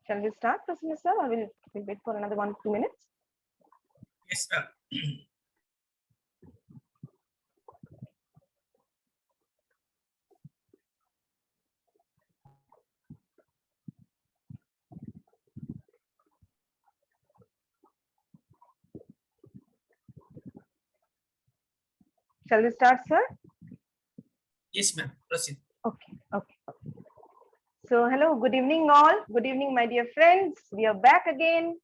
Shall we start, Prasanna sir, or we'll wait for another 1-2 minutes? Yes, sir. Shall we start, sir? Yes, ma'am. Proceed. Okay. So, hello, good evening, all. Good evening, my dear friends. We are back again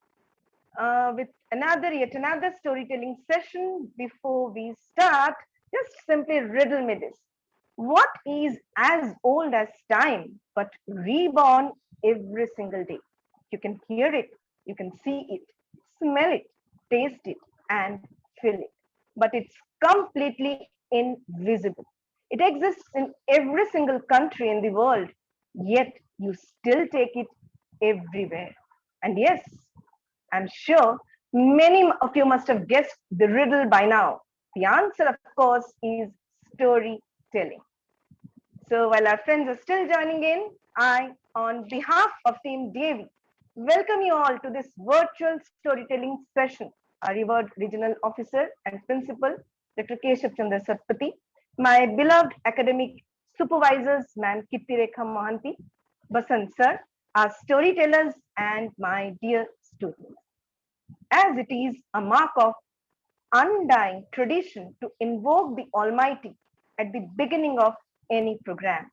with yet another storytelling session. Before we start, just simply riddle me this. What is as old as time but reborn every single day? You can hear it, you can see it, smell it, taste it, and feel it. But it's completely invisible. It exists in every single country in the world, yet you still take it everywhere. And yes, I'm sure many of you must have guessed the riddle by now. The answer, of course, is storytelling. So while our friends are still joining in, I, on behalf of Team DAV, welcome you all to this virtual storytelling session. Our revered regional officer and principal, Dr. Keshav Chandra Satpathy, my beloved academic supervisors, Ma'am Kitty Rekha Mohanty, Basant sir, our storytellers, and my dear students. As it is a mark of undying tradition to invoke the Almighty at the beginning of any program.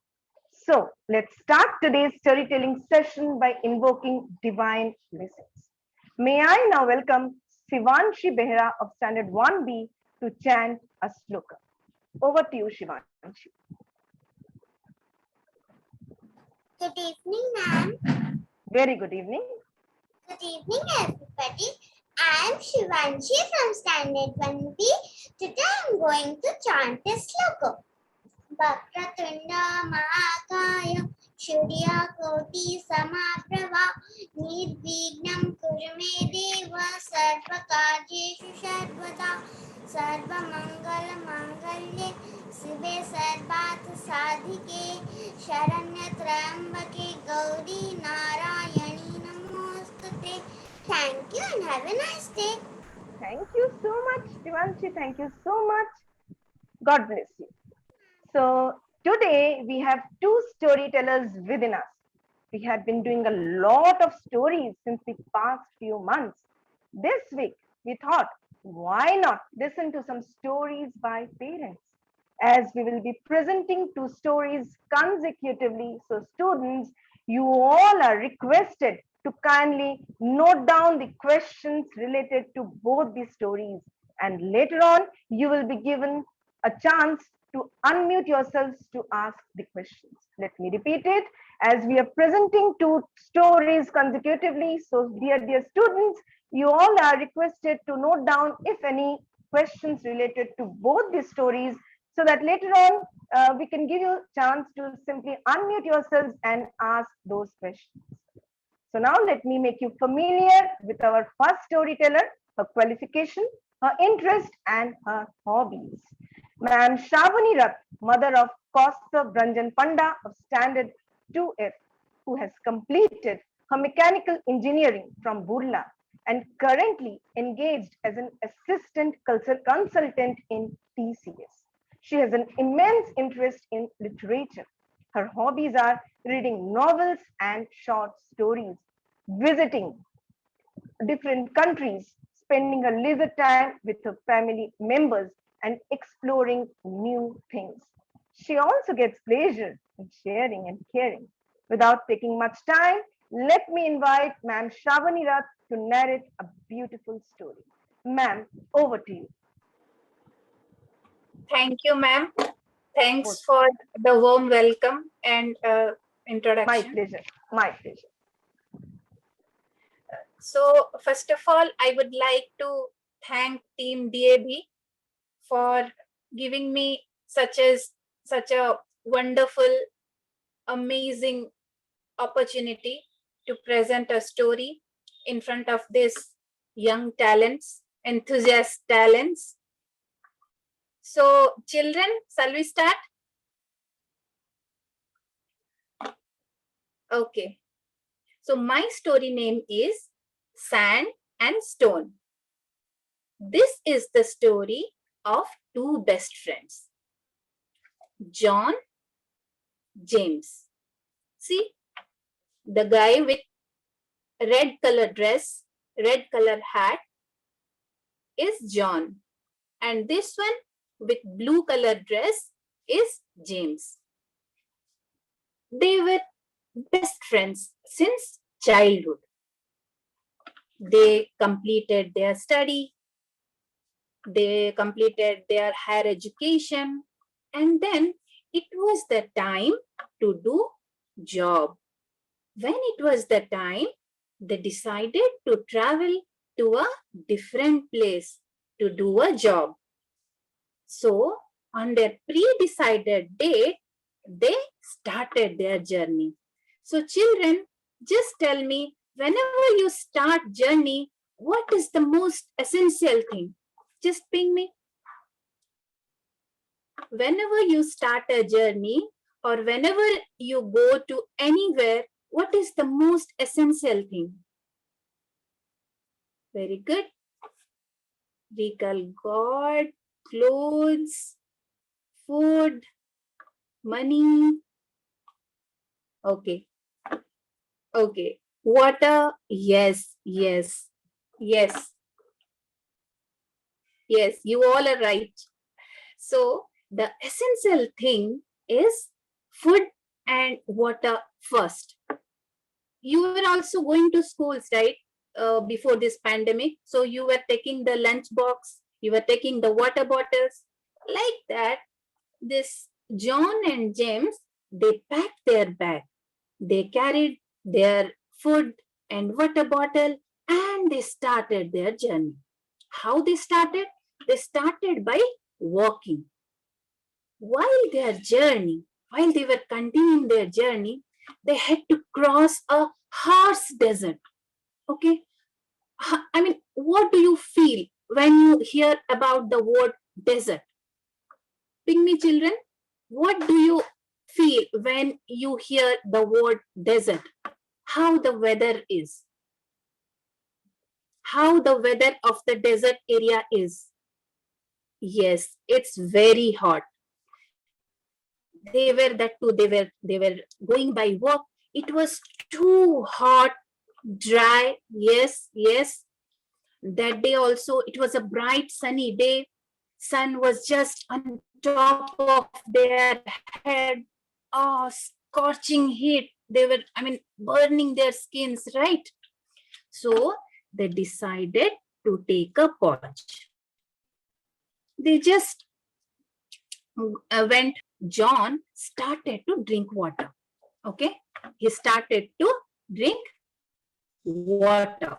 So let's start today's storytelling session by invoking divine blessings. May I now welcome Shivanshi Behra of Standard 1B to chant a sloka. Over to you, Shivanshi. Good evening, ma'am. Very good evening. Good evening, everybody. I am Shivanshi from Standard 1B. Today I am going to chant a sloka. Vakratunda Mahakaya Shurya Koti Samaprava Nirvignam Kurume Deva Sarvakajeshu Sarvada Sarva Mangala Mangalye Sive Sarvat Sadhike Sharanya Trambake Gauri Narayani Namostate. Thank you and have a nice day. Thank you so much, Shivanshi. Thank you so much. God bless you. So today we have two storytellers within us. We have been doing a lot of stories since the past few months. This week we thought, why not listen to some stories by parents? As we will be presenting two stories consecutively, so students, you all are requested to kindly note down the questions related to both the stories, and later on you will be given a chance to unmute yourselves to ask the questions. Let me repeat it, as we are presenting two stories consecutively. So dear students, you all are requested to note down if any questions related to both the stories, so that later on we can give you a chance to simply unmute yourselves and ask those questions. So now let me make you familiar with our first storyteller, her qualification, her interest, and her hobbies. Ma'am Shravani Rath, mother of Kaustav Ranjan Panda of Standard 2F, who has completed her mechanical engineering from Burla and currently engaged as an assistant consultant in TCS. She has an immense interest in literature. Her hobbies are reading novels and short stories, visiting different countries, spending her leisure time with her family members, and exploring new things. She also gets pleasure in sharing and caring. Without taking much time, let me invite Ma'am Shravani Rath to narrate a beautiful story. Ma'am, over to you. Thank you, ma'am. Thanks for the warm welcome and introduction. My pleasure. My pleasure. So, first of all, I would like to thank Team DAB for giving me such a wonderful, amazing opportunity to present a story in front of this young talents, enthusiast talents. So, children, shall we start? Okay. So my story name is Sand and Stone. This is the story of two best friends, John, James. See, the guy with red color dress, red color hat is John. And this one with blue color dress is James. They were best friends since childhood. They completed their study, they completed their higher education, and then it was the time to do job. When it was the time, they decided to travel to a different place to do a job. So on their pre-decided date, they started their journey. So children, just tell me, whenever you start journey, what is the most essential thing? Just ping me. Whenever you start a journey or whenever you go to anywhere, what is the most essential thing? Very good. Recall God, clothes, food, money. Okay. Okay. Water. Yes. Yes. Yes. Yes. You all are right. So the essential thing is food and water first. You were also going to schools, right? Before this pandemic. So you were taking the lunch box, you were taking the water bottles. Like that, this John and James, they packed their bag. They carried their food and water bottle and they started their journey. How they started? They started by walking. While they were continuing their journey, they had to cross a harsh desert. Okay. I mean, what do you feel when you hear about the word desert? Pygmy children, what do you feel when you hear the word desert? How the weather is? How the weather of the desert area is? Yes, it's very hot. They were going by walk. It was too hot, dry. Yes. That day also, it was a bright sunny day. Sun was just on top of their head. Oh, scorching heat. They were, burning their skins, right? So they decided to take a pause. They just went. John started to drink water. Okay, he started to drink water.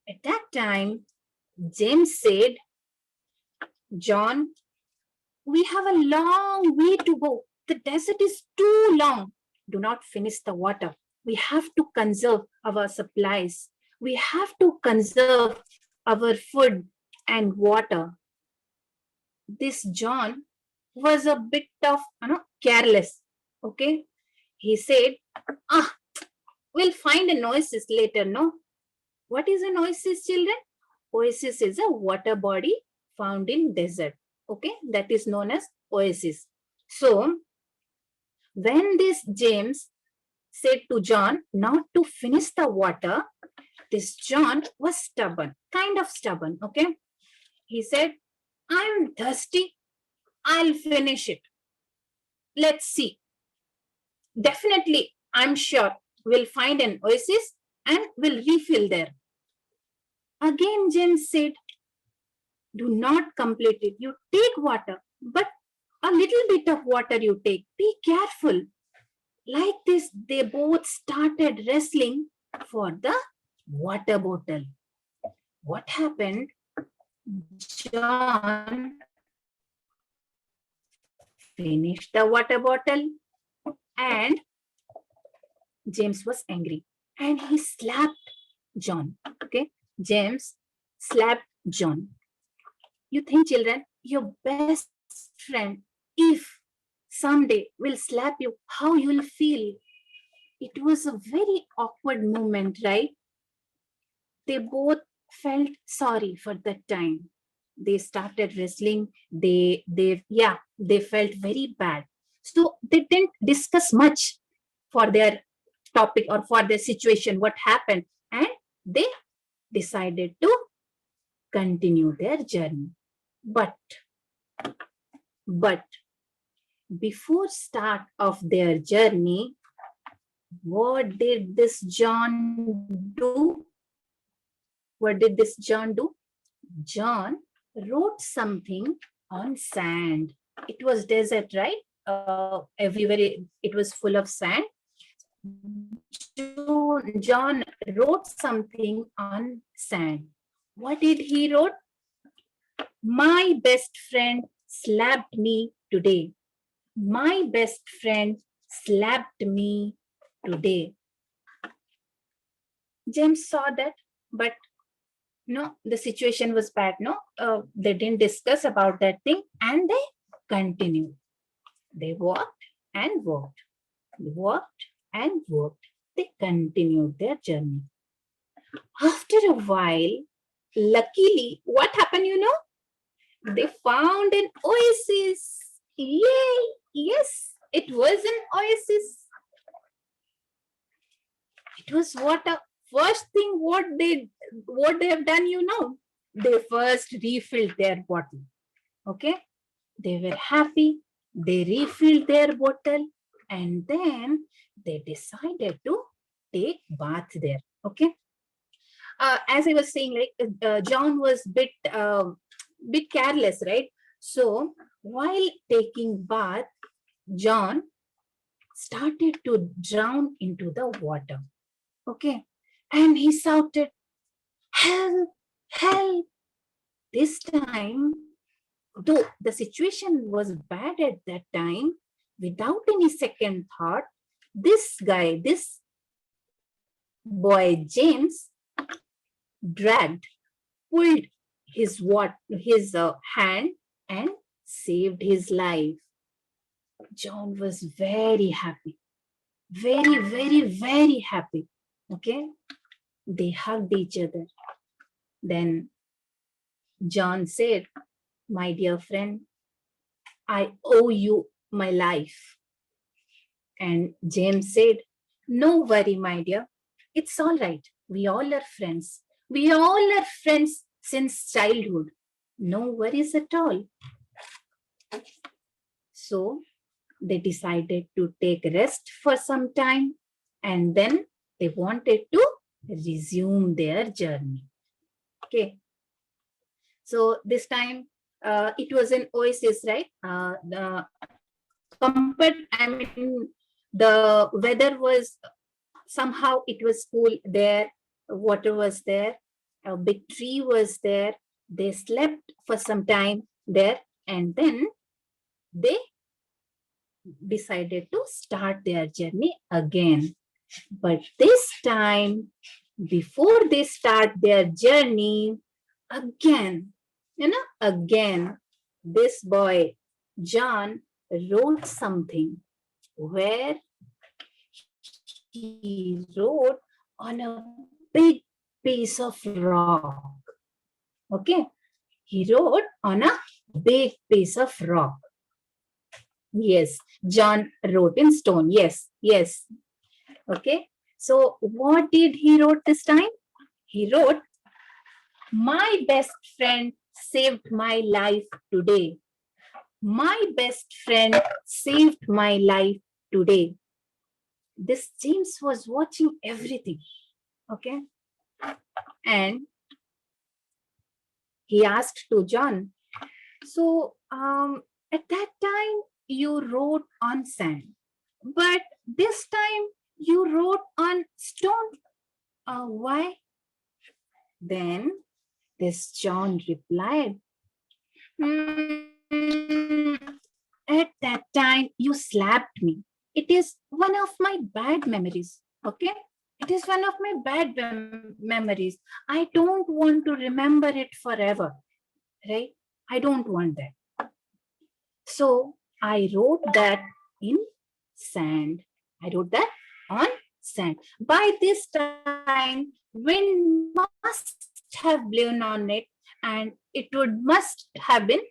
At that time, James said, John, we have a long way to go. The desert is too long. Do not finish the water. We have to conserve our supplies. We have to conserve our food and water. This John was a bit of careless. Okay, he said, we'll find an oasis later. No, what is an oasis, children? Oasis is a water body found in desert. Okay, that is known as oasis. So when this James said to John not to finish the water, this John was stubborn, kind of stubborn. Okay, he said, I'm thirsty. I'll finish it. Let's see. Definitely, I'm sure we'll find an oasis and we'll refill there. Again, James said, do not complete it. You take water, but a little bit of water you take. Be careful. Like this, they both started wrestling for the water bottle. What happened? John finished the water bottle and James was angry and he slapped John. Okay, James slapped John. You think, children, your best friend, if someday will slap you, how you will feel? It was a very awkward moment, right? They both felt sorry for that time. They started wrestling. They felt very bad. So they didn't discuss much for their topic or for their situation, what happened, and they decided to continue their journey. But before start of their journey, what did this John do? What did this John do? John wrote something on sand. It was desert, right? Everywhere it was full of sand. John wrote something on sand. What did he wrote? My best friend slapped me today. My best friend slapped me today. James saw that, but no, the situation was bad. No, they didn't discuss about that thing, and they continued. They walked and walked, walked and walked. They continued their journey. After a while, luckily, what happened? They found an oasis. Yay! Yes, it was an oasis. It was water. First thing what they have done, they first refilled their bottle. Okay, they were happy. They refilled their bottle, and then they decided to take bath there. Okay. As I was saying, like John was bit careless, right? So while taking bath, John started to drown into the water. Okay, and he shouted, "Help! Help!" This time, though the situation was bad at that time, without any second thought, this boy James, pulled his hand and saved his life. John was very happy, very, very, very happy. Okay, they hugged each other. Then John said, "My dear friend, I owe you my life." And James said, "No worry, my dear. It's all right. We all are friends. We all are friends since childhood. No worries at all." So they decided to take rest for some time, and then they wanted to resume their journey. Okay. So this time it was an oasis, right? The weather was somehow, it was cool there. Water was there. A big tree was there. They slept for some time there, and then they decided to start their journey again. But this time, before they start their journey, again, this boy, John, wrote something where he wrote on a big piece of rock. Okay, he wrote on a big piece of rock. Yes, John wrote in stone. Yes. Okay, so what did he wrote this time? He wrote, "My best friend saved my life today. My best friend saved my life today." This James was watching everything. Okay, and he asked to John, "So at that time you wrote on sand, but this time you wrote on stone. Why?" Then this John replied, "At that time you slapped me. It is one of my bad memories. Okay, it is one of my bad memories. I don't want to remember it forever, right? I don't want that. So I wrote that in sand. I wrote that on sand. By this time, wind must have blown on it and it must have been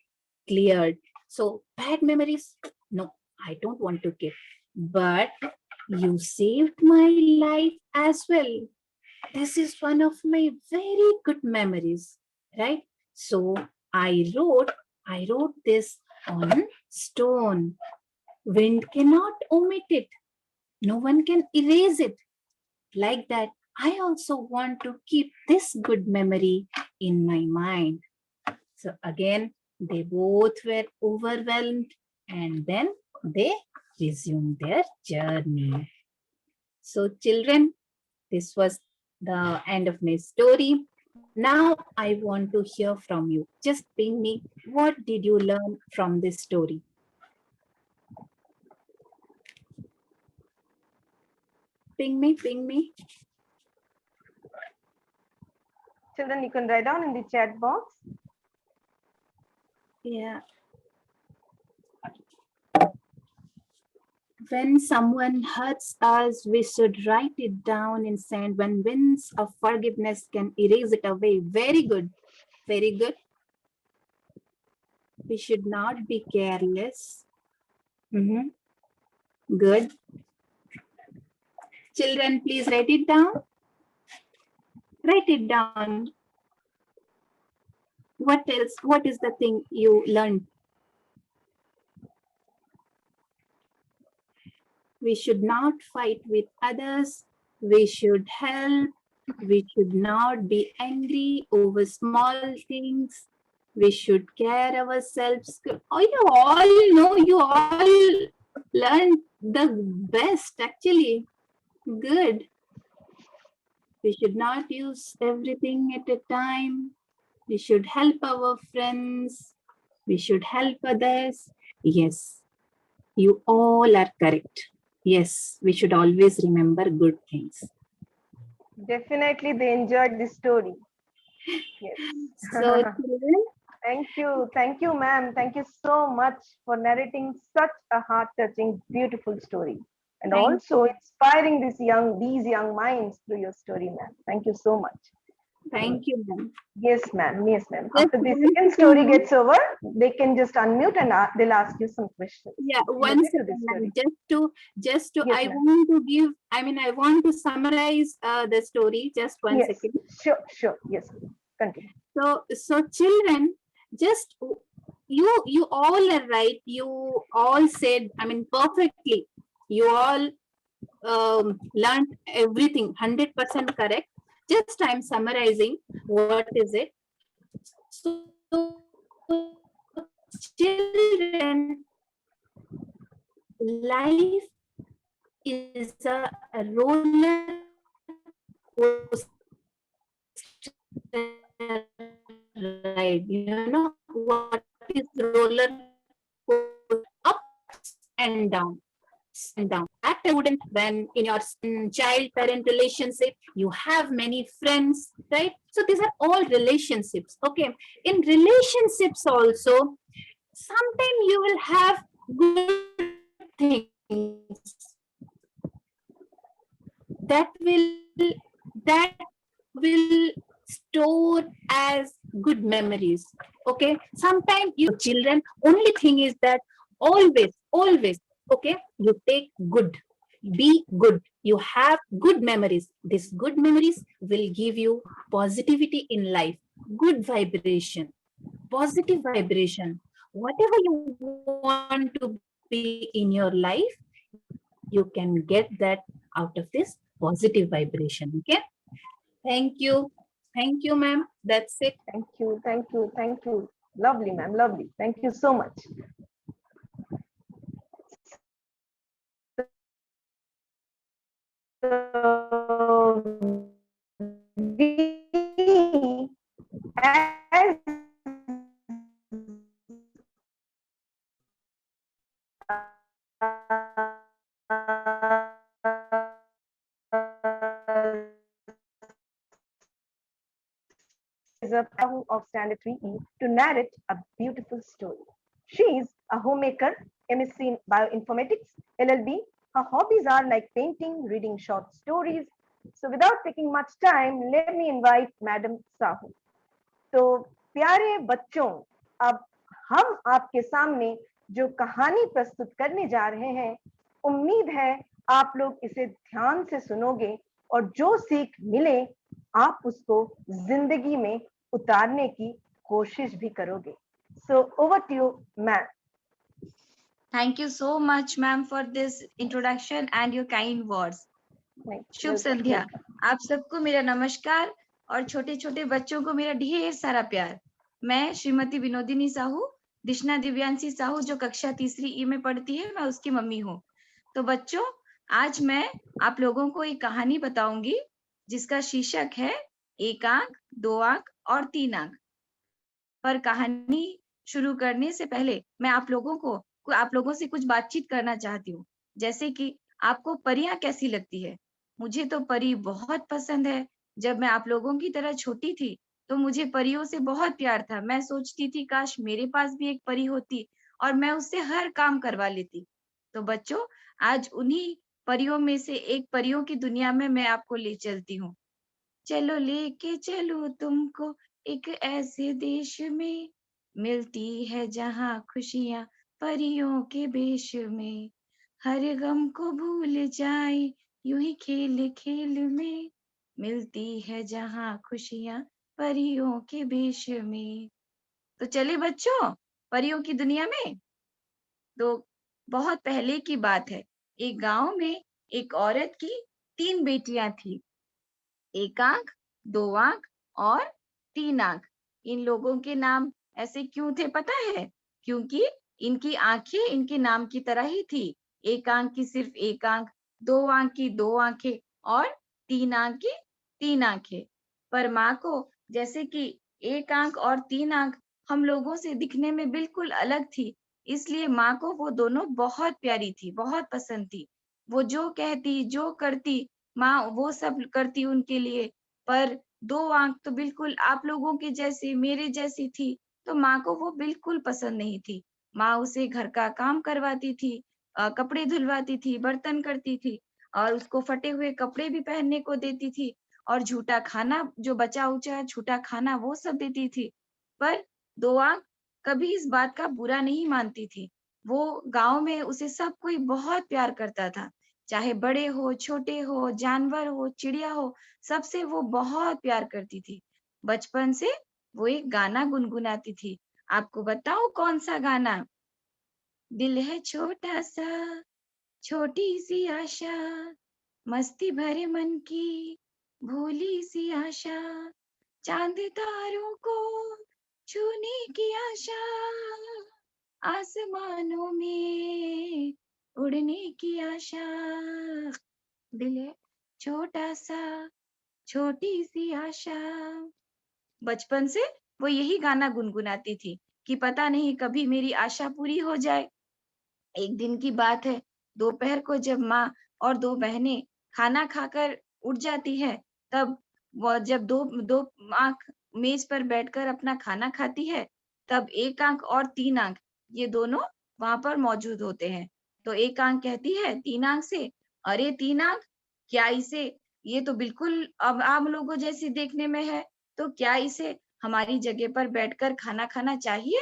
cleared. So bad memories, no, I don't want to keep. But you saved my life as well. This is one of my very good memories, right? So I wrote this on stone. Wind cannot omit it. No one can erase it. Like that, I also want to keep this good memory in my mind. So again, they both were overwhelmed and then they resumed their journey. So children, this was the end of my story. Now I want to hear from you. Just ping me. What did you learn from this story? Ping me, ping me. Children, you can write down in the chat box. Yeah. When someone hurts us, we should write it down in sand. When winds of forgiveness can erase it away. Very good. Very good. We should not be careless. Good. Children, please write it down. Write it down. What else? What is the thing you learned? We should not fight with others. We should help. We should not be angry over small things. We should care ourselves. Oh, you all know, you all learned the best actually. Good. We should not use everything at a time. We should help our friends. We should help others. Yes, you all are correct. Yes, we should always remember good things. Definitely they enjoyed this story. Yes. So, children, Thank you, ma'am. Thank you so much for narrating such a heart-touching, beautiful story, and Thank also inspiring these young minds through your story, ma'am. Thank you so much. thank you, ma'am. Yes, ma'am. Yes, ma'am. Just After the one second story second, gets over, they can just unmute and they'll ask you some questions. yeah, one Related to second, this ma'am. story. Just to, Yes, I ma'am. want to give, I want to summarize the story. Just one Yes, second. sure. Yes, continue. So children, just you all are right. You all said, perfectly. You all learned everything 100% correct. Just I'm summarizing. What is it? So children, life is a roller coaster ride. You know what is roller coaster? Ups and down. And down. That student, when in your child-parent relationship, you have many friends, right? So these are all relationships. Okay. In relationships also, sometimes you will have good things that will store as good memories. Okay, sometimes you children, only thing is that always, okay, you take good, be good, you have good memories. These good memories will give you positivity in life, good vibration, positive vibration. Whatever you want to be in your life, you can get that out of this positive vibration. Okay, thank you. Thank you, ma'am. That's it. Thank you. Lovely, ma'am. Lovely. Thank you so much. So, as is a Pahu of Standard 3E to narrate a beautiful story. She is a homemaker, MSc in Bioinformatics, LLB, Her hobbies are like painting, reading short stories. So without taking much time, let me invite Madam Sahu. तो प्यारे बच्चों, अब हम आपके सामने जो कहानी प्रस्तुत करने जा रहे हैं, उम्मीद है आप लोग इसे ध्यान से सुनोगे और जो सीख मिले आप उसको जिंदगी में उतारने की कोशिश भी करोगे. So over to you, ma'am. Thank you so much, ma'am, for this introduction and your kind words. शुभ संध्या. आप सबको मेरा नमस्कार और छोटे छोटे बच्चों को मेरा ढेर सारा प्यार. मैं श्रीमती विनोदिनी साहू, दिशना दिव्यांशी साहू, जो कक्षा 3री ई में पढ़ती है, मैं उसकी मम्मी हूँ. तो बच्चों, आज मैं आप लोगों को एक कहानी बताऊंगी जिसका शीर्षक है 1 आंख, 2 आंख और 3 आंख. पर कहानी शुरू करने से पहले मैं आप लोगों से कुछ बातचीत करना चाहती हूँ. जैसे कि आपको परियां कैसी लगती है? मुझे तो परी बहुत पसंद है. जब मैं आप लोगों की तरह छोटी थी तो मुझे परियों से बहुत प्यार था. मैं सोचती थी काश मेरे पास भी एक परी होती और मैं उससे हर काम करवा लेती. तो बच्चों, आज उन्हीं परियों में से एक परियों की दुनिया में मैं आपको ले चलती हूँ. चलो लेके चलो तुमको एक ऐसे देश में, मिलती है जहाँ खुशियाँ परियों के बेश में. हर गम को भूल जाए यूं ही खेल खेल में, मिलती है जहाँ खुशियाँ परियों के बेश में. तो चले बच्चों परियों की दुनिया में. तो बहुत पहले की बात है. एक गांव में एक औरत की 3 बेटियां थी. 1 आंख, 2 आंख और 3 आंख. इन लोगों के नाम ऐसे क्यों थे पता है? क्योंकि इनकी आंखें इनके नाम की तरह ही थी. 1 आंख की सिर्फ 1 आंख, 2 आंख की 2 आंखें और 3 आंख की 3 आंखें. पर माँ को जैसे कि 1 आंख और 3 आंख हम लोगों से दिखने में बिल्कुल अलग थी, इसलिए माँ को वो दोनों बहुत प्यारी थी, बहुत पसंद थी. वो जो कहती, जो करती, माँ वो सब करती उनके लिए. पर 2 आंख तो बिल्कुल आप लोगों के जैसे, मेरे जैसी थी, तो माँ को वो बिल्कुल पसंद नहीं थी. माँ उसे घर का काम करवाती थी, कपड़े धुलवाती थी, बर्तन करती थी और उसको फटे हुए कपड़े भी पहनने को देती थी और झूठा खाना, जो बचा उचा झूठा खाना, वो सब देती थी. पर 2 आंख कभी इस बात का बुरा नहीं मानती थी. वो गांव में उसे सब कोई बहुत प्यार करता था. चाहे बड़े हो, छोटे हो, जानवर हो, चिड़िया हो, सबसे वो बहुत प्यार करती थी. बचपन से वो एक गाना गुनगुनाती थी. आपको बताऊं कौन सा गाना? दिल है छोटा सा, छोटी सी आशा, मस्ती भरे मन की भोली सी आशा, चांद तारों को छूने की आशा, आसमानों में उड़ने की आशा. दिल है छोटा सा, छोटी सी आशा. बचपन से वो यही गाना गुनगुनाती थी कि पता नहीं कभी मेरी आशा पूरी हो जाए. एक दिन की बात है. दोपहर को जब माँ और 2 बहनें खाना खाकर उठ जाती है, तब वो जब दो दो आंख मेज पर बैठकर अपना खाना खाती है, तब 1 आंख और 3 आंख ये दोनों वहां पर मौजूद होते हैं. तो 1 आंख कहती है 3 आंख से, अरे 3 आंख, क्या इसे, ये तो बिल्कुल अब आम लोगों जैसी देखने में है, तो क्या इसे हमारी जगह पर बैठकर खाना खाना चाहिए?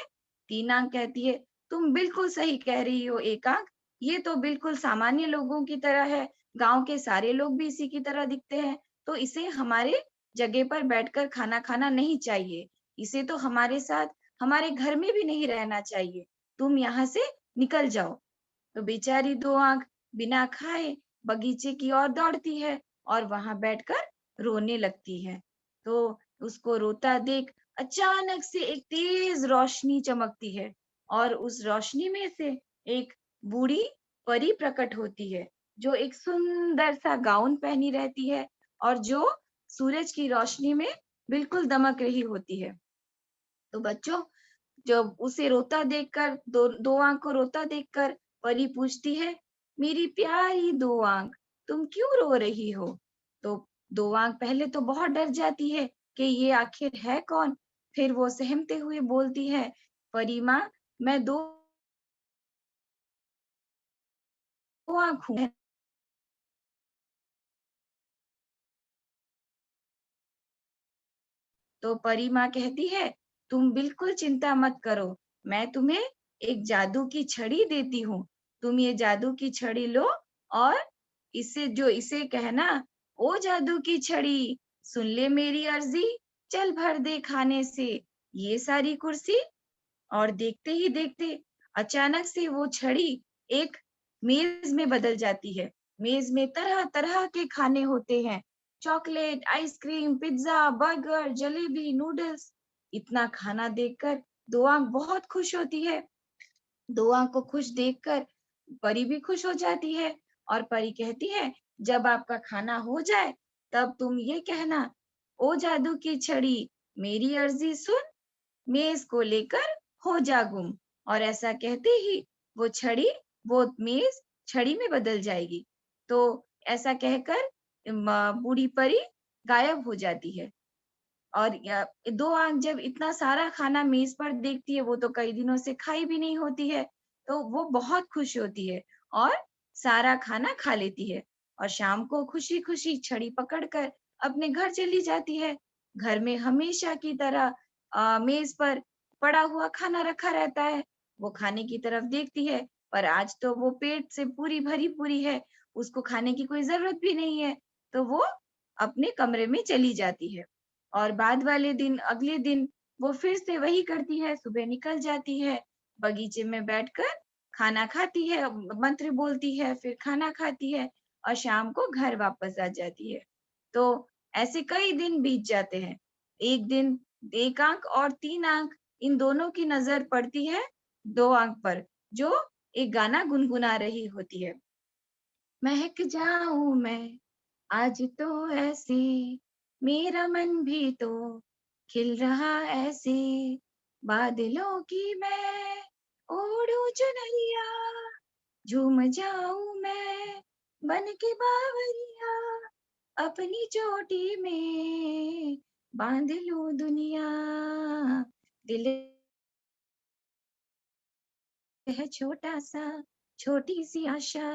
3 आंख कहती है, तुम बिल्कुल सही कह रही हो 1 आंख, ये तो बिल्कुल सामान्य लोगों की तरह है. गांव के सारे लोग भी इसी की तरह दिखते हैं, तो इसे हमारे जगह पर बैठकर खाना खाना नहीं चाहिए. इसे तो हमारे साथ हमारे घर में भी नहीं रहना चाहिए. तुम यहाँ से निकल जाओ. तो बेचारी 2 आंख बिना खाए बगीचे की ओर दौड़ती है और वहां बैठकर रोने लगती है. तो उसको रोता देख अचानक से एक तेज रोशनी चमकती है और उस रोशनी में से एक बूढ़ी परी प्रकट होती है, जो एक सुंदर सा गाउन पहनी रहती है और जो सूरज की रोशनी में बिल्कुल दमक रही होती है. तो बच्चों, जब उसे रोता देखकर, दो आंख को रोता देखकर परी पूछती है, मेरी प्यारी 2 आंख, तुम क्यों रो रही हो? तो 2 आंख पहले तो बहुत डर जाती है कि ये आखिर है कौन. फिर वो सहमते हुए बोलती है, परी माँ, मैं 2 आँख हूँ। तो परी माँ कहती है, तुम बिल्कुल चिंता मत करो, मैं तुम्हें एक जादू की छड़ी देती हूँ। तुम ये जादू की छड़ी लो और इसे कहना, ओ जादू की छड़ी, सुन ले मेरी अर्जी, चल भर दे खाने से ये सारी कुर्सी। और देखते ही देखते अचानक से वो छड़ी एक मेज में बदल जाती है। मेज में तरह तरह के खाने होते हैं, chocolate, ice cream, pizza, burger, jalebi, noodles. इतना खाना देखकर दो आंख बहुत खुश होती है। दो आंख को खुश देखकर परी भी खुश हो जाती है और परी कहती है, जब आपका खाना हो जाए तब तुम ये कहना, ओ जादू की छड़ी, मेरी अर्जी सुन, मेज को लेकर हो जा गुम। और ऐसा कहते ही वो मेज छड़ी में बदल जाएगी। तो ऐसा कहकर बूढ़ी परी गायब हो जाती है। और दो आंख जब इतना सारा खाना मेज पर देखती है, वो तो कई दिनों से खाई भी नहीं होती है, तो वो बहुत खुश होती है और सारा खाना खा लेती है। और शाम को खुशी खुशी छड़ी पकड़कर अपने घर चली जाती है। घर में हमेशा की तरह मेज पर पड़ा हुआ खाना रखा रहता है। वो खाने की तरफ देखती है, पर आज तो वो पेट से पूरी भरी पूरी है, उसको खाने की कोई जरूरत भी नहीं है। तो वो अपने कमरे में चली जाती है। और अगले दिन वो फिर से वही करती है, सुबह निकल जाती है, बगीचे में बैठकर खाना खाती है, मंत्र बोलती है, फिर खाना खाती है और शाम को घर वापस आ जाती है। तो ऐसे कई दिन बीत जाते हैं। एक दिन एक आंख और तीन आंख, इन दोनों की नजर पड़ती है दो आंख पर, जो एक गाना गुनगुना रही होती है। महक जाऊं मैं आज तो ऐसे, मेरा मन भी तो खिल रहा ऐसे, बादलों की मैं ओढ़ू चुनरिया, झूम जाऊं मैं बन के बावरिया, अपनी चोटी में बांध लूं दुनिया, दिल है छोटा सा, छोटी सी आशा।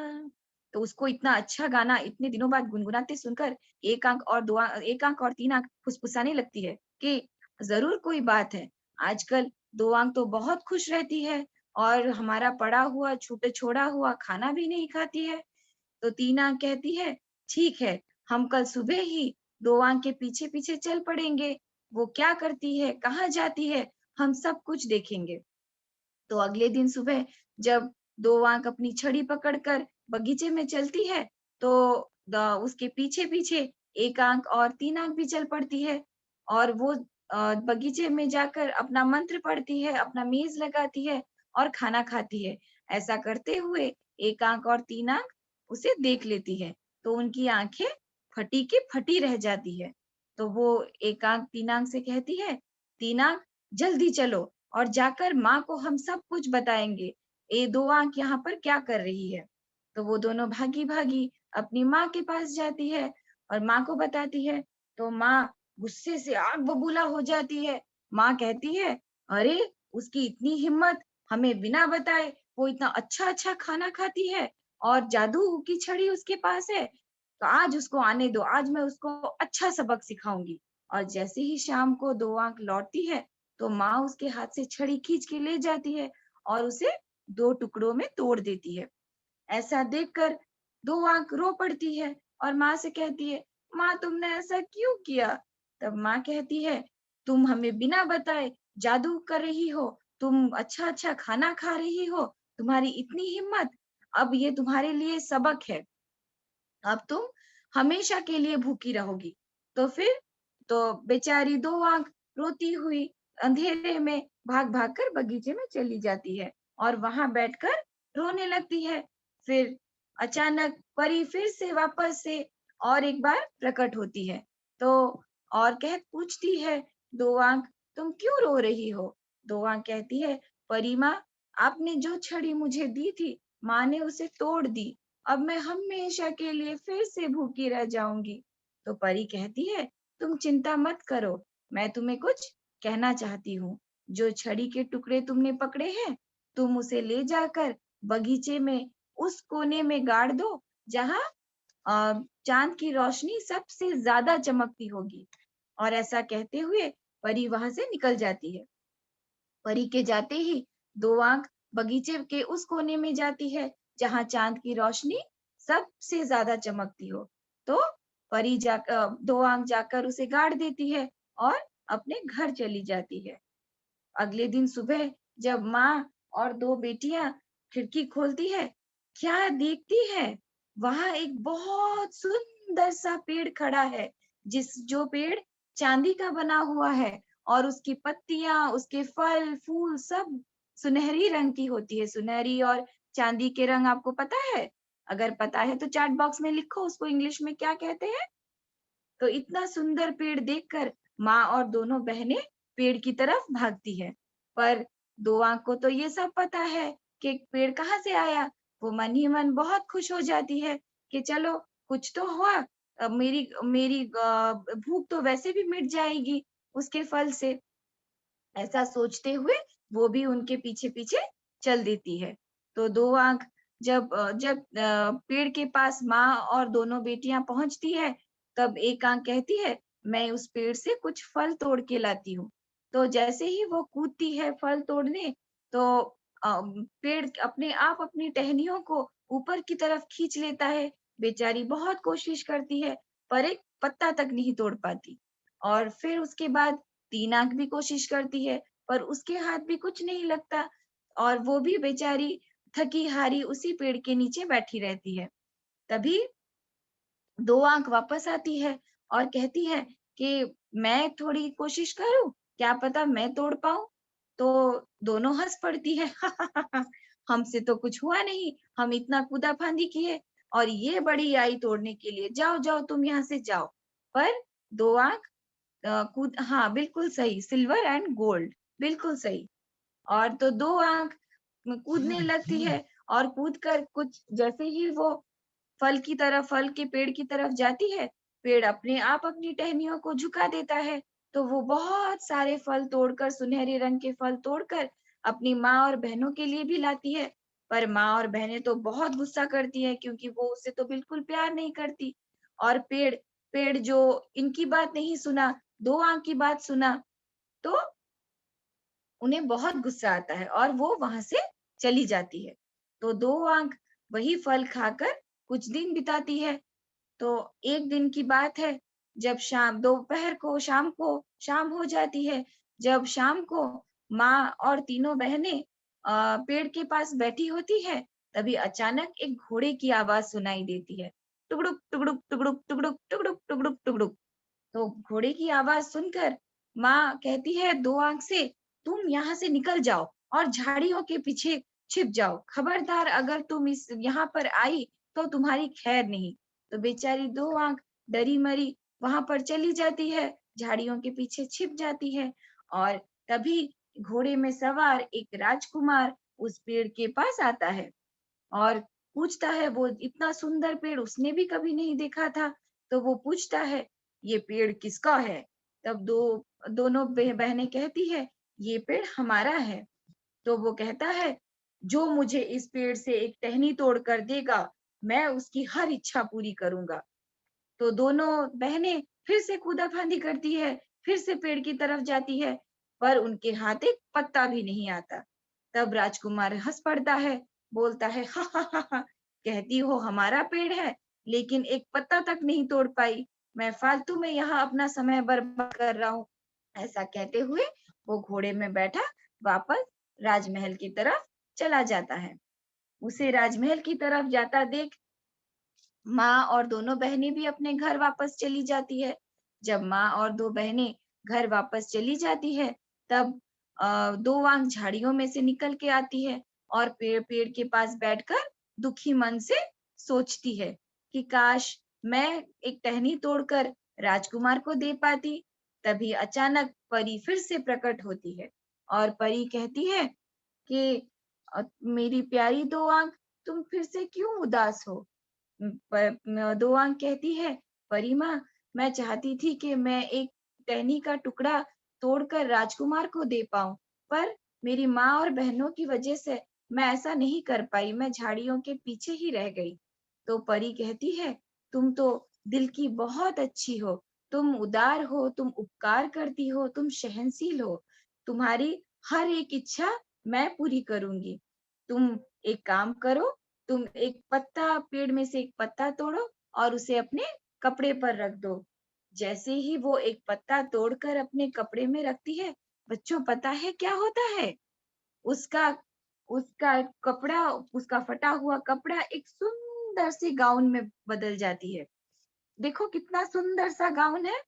तो उसको इतना अच्छा गाना इतने दिनों बाद गुनगुनाते सुनकर एक आंख और तीन आंख फुसफुसाने लगती है कि जरूर कोई बात है। आजकल दो आंख तो बहुत खुश रहती है और हमारा पड़ा हुआ छोड़ा हुआ खाना भी नहीं खाती है। तो तीन आंख कहती है, ठीक है, हम कल सुबह ही दो आंख के पीछे पीछे चल पड़ेंगे। वो क्या करती है, कहाँ जाती है, हम सब कुछ देखेंगे। तो अगले दिन सुबह जब दो आंख अपनी छड़ी पकड़कर बगीचे में चलती है, तो उसके पीछे पीछे एक आंख और तीन आंख भी चल पड़ती है और वो बगीचे में जाकर अपना मंत्र पढ़ती है, अपना मेज लगाती है और खाना खाती है। ऐसा करते हुए एक आंख और तीन आंख उसे देख लेती है, तो उनकी आंखें फटी की फटी रह जाती है। तो वो एक आंख तीन आंख से कहती है, तीन आंख जल्दी चलो और जाकर माँ को हम सब कुछ बताएंगे, ये दो आंख यहाँ पर क्या कर रही है। तो वो दोनों भागी भागी अपनी माँ के पास जाती है और माँ को बताती है। तो माँ गुस्से से आग बबूला हो जाती है। माँ कहती है, अरे उसकी इतनी हिम्मत, हमें बिना बताए वो इतना अच्छा अच्छा खाना खाती है और जादू की छड़ी उसके पास है, तो आज उसको आने दो, आज मैं उसको अच्छा सबक सिखाऊंगी। और जैसे ही शाम को दो आंख लौटती है, तो माँ उसके हाथ से छड़ी खींच के ले जाती है और उसे दो टुकड़ों में तोड़ देती है। ऐसा देखकर दो आंख रो पड़ती है और माँ से कहती है, माँ तुमने ऐसा क्यों किया। तब माँ कहती है, तुम हमें बिना बताए जादू कर रही हो, तुम अच्छा अच्छा खाना खा रही हो, तुम्हारी इतनी हिम्मत, अब ये तुम्हारे लिए सबक है, अब तुम हमेशा के लिए भूखी रहोगी। तो फिर तो बेचारी दो आंख रोती हुई अंधेरे में भाग भाग कर बगीचे में चली जाती है और वहां बैठकर रोने लगती है। फिर अचानक परी फिर से वापस से और एक बार प्रकट होती है। तो और पूछती है, दो आंख तुम क्यों रो रही हो। दो आंख कहती है, परी माँ, आपने जो छड़ी मुझे दी थी, माँ ने उसे तोड़ दी, अब मैं हमेशा के लिए फिर से भूखी रह जाऊंगी। तो परी कहती है, तुम चिंता मत करो, मैं तुम्हें कुछ कहना चाहती हूँ। जो छड़ी के टुकड़े तुमने पकड़े हैं, तुम उसे ले जाकर बगीचे में उस कोने में गाड़ दो जहां चांद की रोशनी सबसे ज्यादा चमकती होगी। और ऐसा कहते हुए परी वहां से निकल जाती है। परी के जाते ही दो आंख बगीचे के उस कोने में जाती है जहां चांद की रोशनी सबसे ज्यादा चमकती हो। तो परी जाकर दो आंख जाकर उसे गाड़ देती है और अपने घर चली जाती है। अगले दिन सुबह जब माँ और दो बेटियां खिड़की खोलती है, क्या देखती है? वहां एक बहुत सुंदर सा पेड़ खड़ा है, जो पेड़ चांदी का बना हुआ है और उसकी पत्तियां, उसके फल फूल सब सुनहरी रंग की होती है। सुनहरी और चांदी के रंग आपको पता है? अगर पता है तो चैट बॉक्स में लिखो उसको इंग्लिश में क्या कहते हैं। तो इतना सुंदर पेड़ देखकर माँ और दोनों बहनें पेड़ की तरफ भागती है। पर दो आंख को तो ये सब पता है कि पेड़ कहाँ से आया। वो मन ही मन बहुत खुश हो जाती है कि चलो कुछ तो हुआ, अब मेरी मेरी भूख तो वैसे भी मिट जाएगी उसके फल से। ऐसा सोचते हुए वो भी उनके पीछे पीछे चल देती है। तो दो आंख जब पेड़ के पास माँ और दोनों बेटियां पहुंचती है, तब एक आंख कहती है, मैं उस पेड़ से कुछ फल तोड़ के लाती हूँ। तो जैसे ही वो कूदती है फल तोड़ने, तो पेड़ अपने आप अपनी टहनियों को ऊपर की तरफ खींच लेता है। बेचारी बहुत कोशिश करती है पर एक पत्ता तक नहीं तोड़ पाती। और फिर उसके बाद तीन आंख भी कोशिश करती है पर उसके हाथ भी कुछ नहीं लगता और वो भी बेचारी थकी हारी उसी पेड़ के नीचे बैठी रहती है। तभी दो आंख वापस आती है और कहती है कि मैं थोड़ी कोशिश करूं, क्या पता मैं तोड़ पाऊं। तो दोनों हंस पड़ती है हमसे तो कुछ हुआ नहीं, हम इतना कूदा फांदी किए और ये बड़ी आई तोड़ने के लिए, जाओ जाओ तुम यहाँ से जाओ। पर दो आंख कूद, हाँ बिल्कुल सही, सिल्वर एंड गोल्ड, बिल्कुल सही। और तो दो आंख कूदने लगती है और कूद कर कुछ जैसे ही वो फल के पेड़ की तरफ जाती है, पेड़ अपने आप अपनी टहनियों को झुका देता है। तो वो बहुत सारे फल तोड़कर, सुनहरे रंग के फल तोड़कर अपनी माँ और बहनों के लिए भी लाती है। पर माँ और बहनें तो बहुत गुस्सा करती है क्योंकि वो उससे तो बिल्कुल प्यार नहीं करती। और पेड़ पेड़ जो इनकी बात नहीं सुना, दो आंख की बात सुना, तो उन्हें बहुत गुस्सा आता है और वो वहां से चली जाती है। तो दो आंख वही फल खाकर कुछ दिन बिताती है। तो एक दिन की बात है, जब दोपहर को शाम हो जाती है। जब शाम को माँ और तीनों बहनें पेड़ के पास बैठी होती है, तभी अचानक एक घोड़े की आवाज सुनाई देती है, टुगड़ुक टुगड़ुक टुगड़ुक टुगड़ुक टुगड़ुक टुगड़ुक टुगड़ुक। तो घोड़े की आवाज सुनकर माँ कहती है दो आंख से, तुम यहाँ से निकल जाओ और झाड़ियों के पीछे छिप जाओ, खबरदार अगर तुम इस यहाँ पर आई तो तुम्हारी खैर नहीं। तो बेचारी दो आंख डरी मरी वहां पर चली जाती है, झाड़ियों के पीछे छिप जाती है। और तभी घोड़े में सवार एक राजकुमार उस पेड़ के पास आता है और पूछता है, वो इतना सुंदर पेड़ उसने भी कभी नहीं देखा था। तो वो पूछता है, ये पेड़ किसका है? तब दोनों बहनें कहती है, ये पेड़ हमारा है। तो वो कहता है, जो मुझे इस पेड़ से एक टहनी तोड़ कर देगा, मैं उसकी हर इच्छा पूरी करूंगा। तो दोनों बहनें फिर से कूदाफांदी करती है, फिर से पेड़ की तरफ जाती है, पर उनके हाथ एक पत्ता भी नहीं आता। तब राजकुमार हंस पड़ता है, बोलता है, हा हा हा हा, कहती हो हमारा पेड़ है लेकिन एक पत्ता तक नहीं तोड़ पाई, मैं फालतू में यहाँ अपना समय बर्बाद कर रहा हूँ। ऐसा कहते हुए वो घोड़े में बैठा वापस राजमहल की तरफ चला जाता है। उसे राजमहल की तरफ जाता देख माँ और दोनों बहनें भी अपने घर वापस चली जाती है। जब माँ और दो बहनें घर वापस चली जाती है, तब दो आंख झाड़ियों में से निकल के आती है और पेड़ के पास बैठकर दुखी मन से सोचती है कि काश मैं एक टहनी तोड़कर राजकुमार को दे पाती। तभी अचानक परी फिर से प्रकट होती है और परी कहती है कि मेरी प्यारी दो आंख, तुम फिर से क्यों उदास हो? दो आंख कहती है, परी माँ, मैं चाहती थी कि मैं एक टहनी का टुकड़ा तोड़कर राजकुमार को दे पाऊं, पर मेरी माँ और बहनों की वजह से मैं ऐसा नहीं कर पाई, मैं झाड़ियों के पीछे ही रह गई। तो परी कहती है, तुम तो दिल की बहुत अच्छी हो, तुम उदार हो, तुम उपकार करती हो, तुम सहनशील हो, तुम्हारी हर एक इच्छा मैं पूरी करूंगी। तुम एक काम करो, तुम एक पत्ता, पेड़ में से एक पत्ता तोड़ो और उसे अपने कपड़े पर रख दो। जैसे ही वो एक पत्ता तोड़कर अपने कपड़े में रखती है, बच्चों पता है क्या होता है? उसका उसका कपड़ा, उसका फटा हुआ कपड़ा एक सुंदर सी गाउन में बदल जाती है। देखो कितना सुंदर सा गाउन है।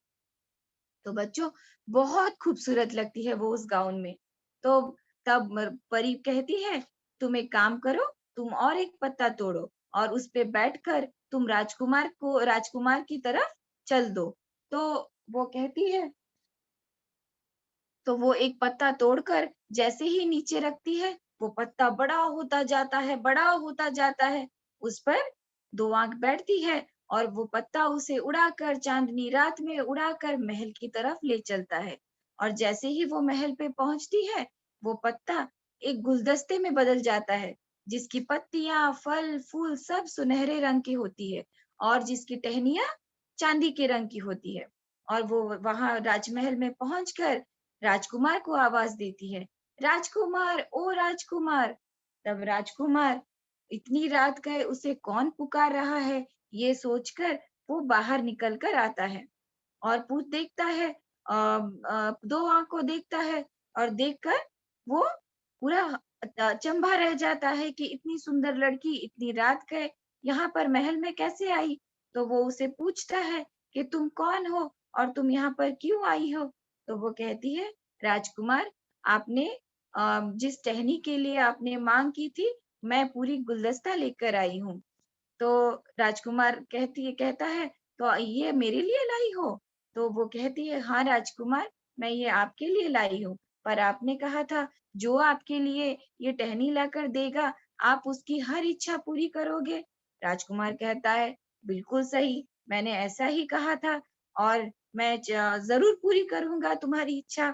तो बच्चों बहुत खूबसूरत लगती है वो उस गाउन में। तो तब परी कहती है, तुम एक काम करो, तुम और एक पत्ता तोड़ो और उस पे बैठकर तुम राजकुमार की तरफ चल दो। तो वो कहती है, तो वो एक पत्ता तोड़कर जैसे ही नीचे रखती है, वो पत्ता बड़ा होता जाता है, बड़ा होता जाता है। उस पर दो आंख बैठती है और वो पत्ता उसे उड़ाकर, चांदनी रात में उड़ाकर महल की तरफ ले चलता है। और जैसे ही वो महल पे पहुंचती है, वो पत्ता एक गुलदस्ते में बदल जाता है, जिसकी पत्तियां, फल, फूल सब सुनहरे रंग की होती है और जिसकी टहनियां चांदी के रंग की होती है। और वो वहां राजमहल में पहुंचकर राजकुमार को आवाज देती है, राजकुमार, ओ राजकुमार। तब राजकुमार इतनी रात गए, उसे कौन पुकार रहा है, ये सोचकर वो बाहर निकल कर आता है और पूछ देखता है, दो आंख को देखता है और देखकर वो पूरा अचंभा रह जाता है कि इतनी सुंदर लड़की इतनी रात गए यहाँ पर महल में कैसे आई। तो वो उसे पूछता है कि तुम कौन हो और तुम यहाँ पर क्यों आई हो। तो वो कहती है, राजकुमार, आपने जिस टहनी के लिए आपने मांग की थी, मैं पूरी गुलदस्ता लेकर आई हूँ। तो राजकुमार कहता है, तो ये मेरे लिए लाई हो? तो वो कहती है, हाँ राजकुमार, मैं ये आपके लिए लाई हूँ, पर आपने कहा था जो आपके लिए ये टहनी लाकर देगा, आप उसकी हर इच्छा पूरी करोगे। राजकुमार कहता है, बिल्कुल सही, मैंने ऐसा ही कहा था और मैं जरूर पूरी करूंगा तुम्हारी इच्छा।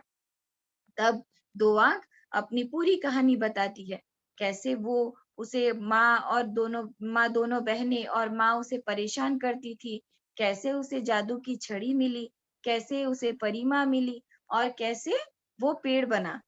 तब दो आंख अपनी पूरी कहानी बताती है, कैसे वो उसे माँ दोनों बहनें और माँ उसे परेशान करती थी, कैसे उसे जादू की छड़ी मिली, कैसे उसे परी माँ मिली और कैसे वो पेड़ बना।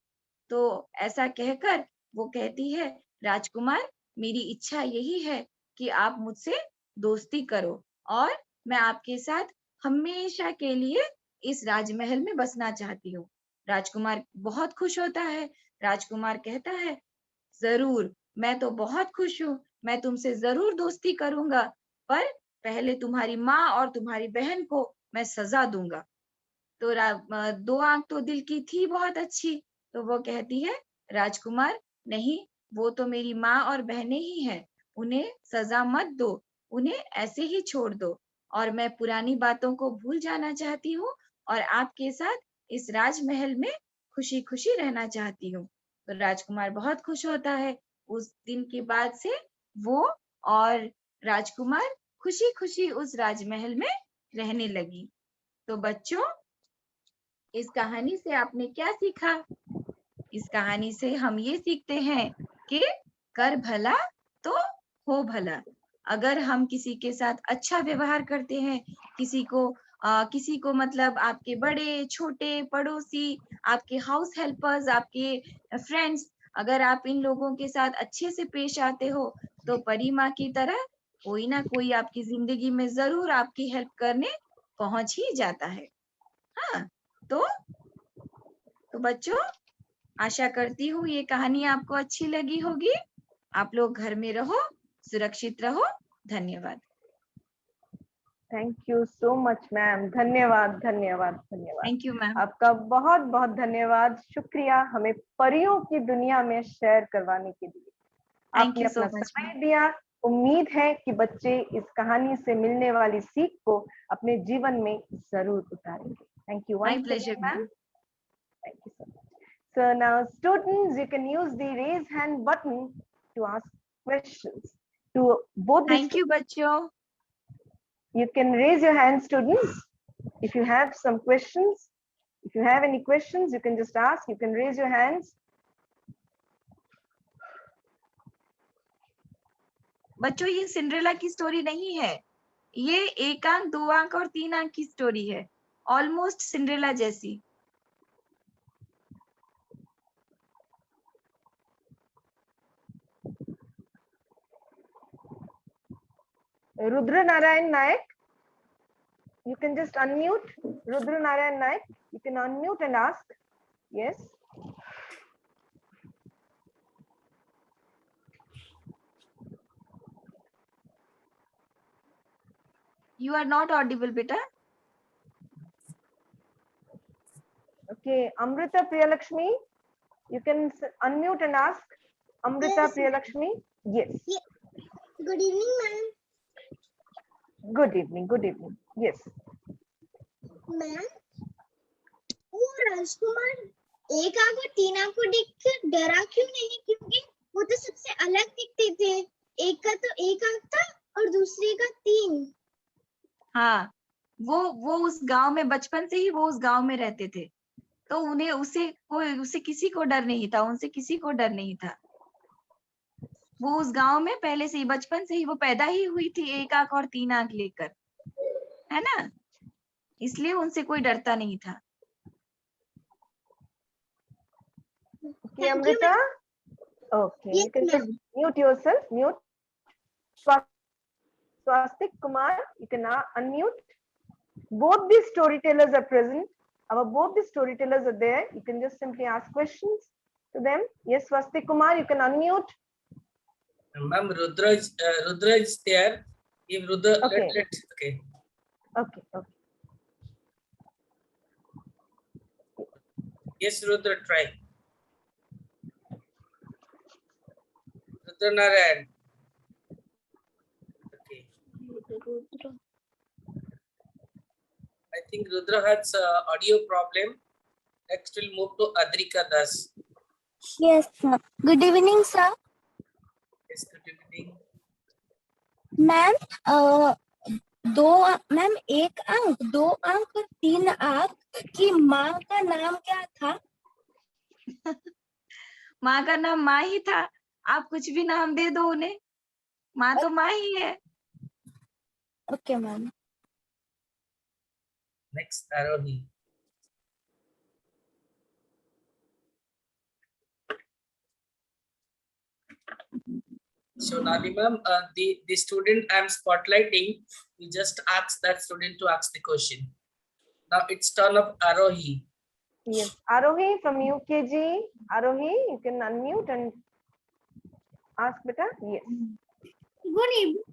तो ऐसा कहकर वो कहती है, राजकुमार, मेरी इच्छा यही है कि आप मुझसे दोस्ती करो और मैं आपके साथ हमेशा के लिए इस राजमहल में बसना चाहती हूँ। राजकुमार बहुत खुश होता है। राजकुमार कहता है, जरूर, मैं तो बहुत खुश हूँ, मैं तुमसे जरूर दोस्ती करूंगा, पर पहले तुम्हारी माँ और तुम्हारी बहन को मैं सजा दूंगा। तो दो आंख तो दिल की थी बहुत अच्छी, तो वो कहती है, राजकुमार, नहीं, वो तो मेरी माँ और बहनें ही हैं, उन्हें सजा मत दो, उन्हें ऐसे ही छोड़ दो और मैं पुरानी बातों को भूल जाना चाहती हूँ और आपके साथ इस राजमहल में खुशी खुशी रहना चाहती हूँ। तो राजकुमार बहुत खुश होता है। उस दिन के बाद से वो और राजकुमार खुशी खुशी उस राजमहल में रहने लगी। तो बच्चों, इस कहानी से आपने क्या सीखा? इस कहानी से हम ये सीखते हैं कि कर भला तो हो भला। अगर हम किसी के साथ अच्छा व्यवहार करते हैं, किसी को मतलब आपके बड़े छोटे पड़ोसी, आपके हाउस हेल्पर्स, आपके फ्रेंड्स, अगर आप इन लोगों के साथ अच्छे से पेश आते हो, तो परी माँ की तरह कोई ना कोई आपकी जिंदगी में जरूर आपकी हेल्प करने पहुंच ही जाता है। हाँ, तो बच्चों, आशा करती हूँ ये कहानी आपको अच्छी लगी होगी। आप लोग घर में रहो, सुरक्षित रहो। धन्यवाद। Thank you so much ma'am. धन्यवाद धन्यवाद धन्यवाद। Thank you ma'am. आपका बहुत बहुत धन्यवाद, शुक्रिया हमें परियों की दुनिया में शेयर करवाने के लिए। थैंक आपने यू सो अपना मच समय मैम। दिया। उम्मीद है कि बच्चे इस कहानी से मिलने वाली सीख को अपने जीवन में जरूर उतारेंगे। Thank you my once pleasure again ma'am. Ma'am. Thank you so much. So now students, you can use the raise hand button to ask questions to both the thank you बच्चों। You can raise your hand, students. If you have some questions, if you have any questions, you can just ask. You can raise your hands. बच्चों ये Cinderella की story नहीं है, ये 1 आंक 2 आंक और 3 आंक की स्टोरी है, ऑलमोस्ट सिंड्रेला जैसी। Rudra Narayan Naik, you can just unmute. Rudra Narayan Naik, you can unmute and ask. Yes. You are not audible, beta. Okay, Amrita Priyalakshmi, you can unmute and ask. Amrita Yes. Priyalakshmi, yes. Good evening, ma'am. Good evening, good evening. Yes. Ma'am, वो राजकुमार 1 आंख और 3 आंख को देखकर डरा क्यों नहीं? क्योंकि वो तो सबसे अलग दिखते थे। एक का तो 1 आंख था और दूसरे का 3। हाँ, वो उस गांव में बचपन से ही वो उस गांव में रहते थे, तो उन्हें उसे किसी को डर नहीं था, उनसे किसी को डर नहीं था। वो उस गांव में पहले से ही, बचपन से ही वो पैदा ही हुई थी 1 आंख और 3 आंख लेकर, है ना, इसलिए उनसे कोई डरता नहीं था। Okay, Amrita. Okay, Yes, you can just ma'am. mute yourself. Mute. Swastik Kumar, you can unmute. Both the storytellers are present. Both the storytellers are there. You can just simply ask questions to them. Yes, Swastik Kumar, you can unmute. Ma'am, Rudra is there. If Rudra, Okay. okay. Okay, okay. Yes, Rudra, try. Rudra Narayan. Okay. I think Rudra has audio problem. Next, we'll move to Adrika Das. Yes, sir. Good evening, sir. Yes, good evening. Ma'am, ma'am 1 अंक 2 अंक और 3 अंक की माँ का नाम क्या था? माँ का नाम माँ ही था, आप कुछ भी नाम दे दो उन्हें, माँ तो माँ ही है। Okay ma'am. Next, Arohi. So, Nali ma'am, the student I'm spotlighting, you just ask that student to ask the question. Now it's turn of Arohi. Yes, Arohi from UKG. Arohi, you can unmute and ask, beta. Yes. Good evening.